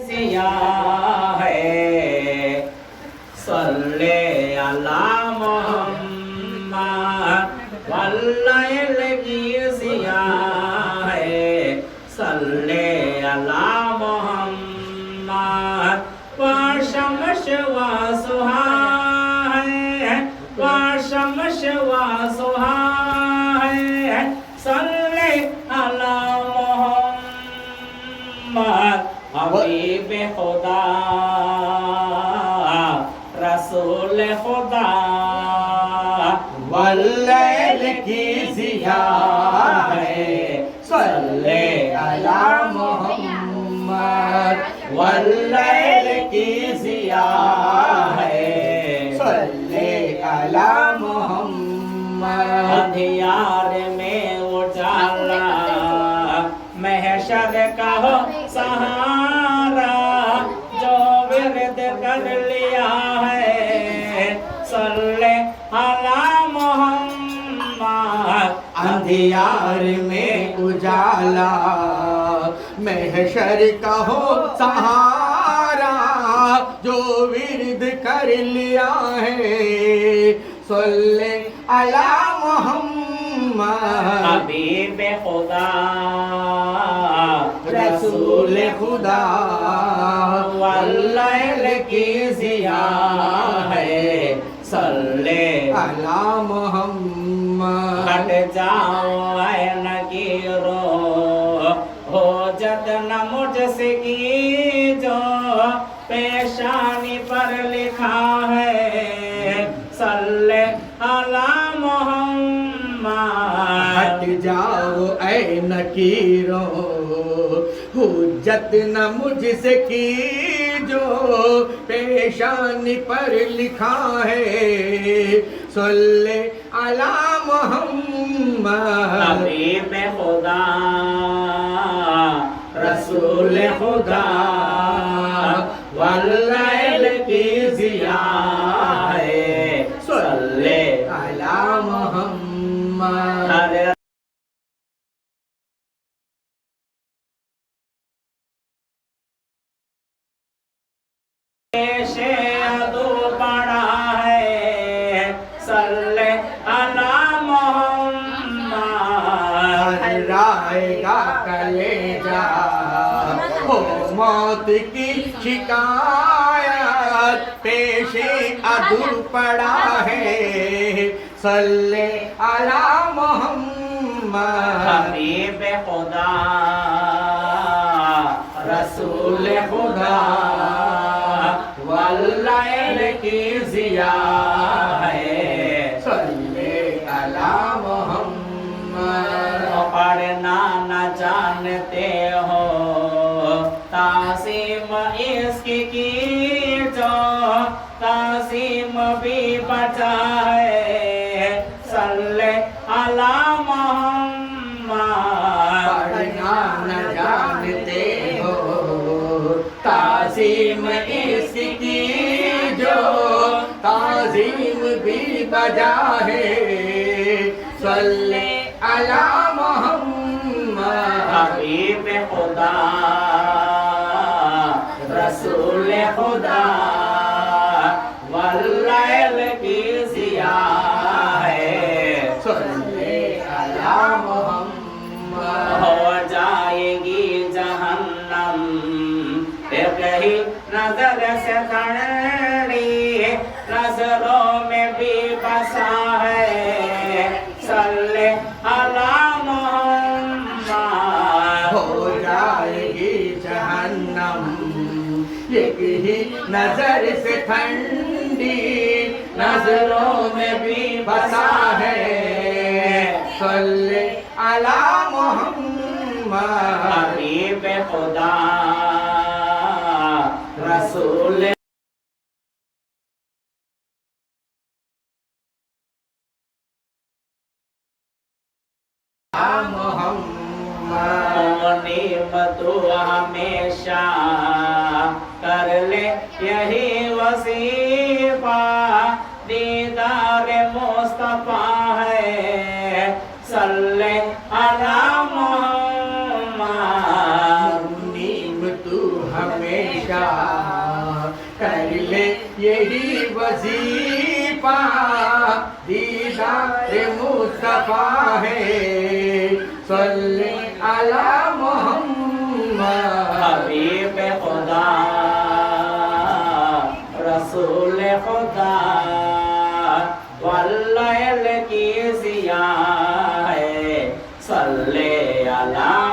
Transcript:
सिया है सल्ले अला मोहम्मद वल्लैल की सिया है सल्ले अला मोहम्मद वशमश वसुहा है वशमश वसुहा है सल्ले अला मोहम्मद हबीब खुदा रसूल खुदा वल्लैल की ज़िया है सल्ले अला मोहम्मद वल्लैल की ज़िया है सल्ले अला मोहम्मद अंधियार में उजाला महशर का हो सहारा जो विरद कर लिया है सल्ले अला मोहम्मद अंधियार में उजाला महशर का हो सहारा जो विरद कर लिया है सल्ले अला मोहम्मद हबीब खुदा रसूल खुदा वल्लैल की ज़िया है सल्ले अला मोहम्मद हट जाओ ऐ नकीरो हो जतन मुझसे की जो पेशानी पर लिखा है सल्ले अला मोहम्मद हट जाओ ऐ नकीरो हुज्जत न मुझसे की जो पेशानी पर लिखा है सल्ले अला मोहम्मद हबीब खुदा रसूल खुदा वल्लैल की ज़िया है सल्ले अला मोहम्मद अरे पेशे अदू बड़ा है सल्ले अला मोहम्मद राएगा कलेजा हो मौत की शिकायत पेशे अदू पड़ा है सल्ले अला मोहम्मद हबीब खुदा रसूल खुदा वल्लैल की ज़िया है सल्ले अला मोहम्मद पढ़ना न जानते हो तासीम इश्क की जो तासीम भी बचा है सल्ले अला मोहम्मद पढ़ना न जानते हो ताज़ीम इसकी जो ताज़ीम भी बजा है सल्ले अला मोहम्मद हबीब खुदा रसूल खुदा वल्लैल की ज़िया है सल्ले अला मोहम्मद हो जाएगी जहन्नम फिर कहीं नजर से ठंडी नजरों में भी बसा है सल्ले अला मोहम्मद हो जाएगी जहन्नम एक ही नजर से ठंडी नजरों में भी बसा है सल्ले अला मोहम्मद हबीब खुदा रसूल मोहम्मद नियमतु हमेशा कर ले यही वसीफा दीदार मुस्तफा है सल्ले अला मोहम्मद नीम तू हम हमेशा कर ले यही वजीफा दीदार मुस्तफा है सल्ले अला मोहम्मद हबीब खुदा रसूल खुदा वल्लैल की ज़िया है सल्ले अला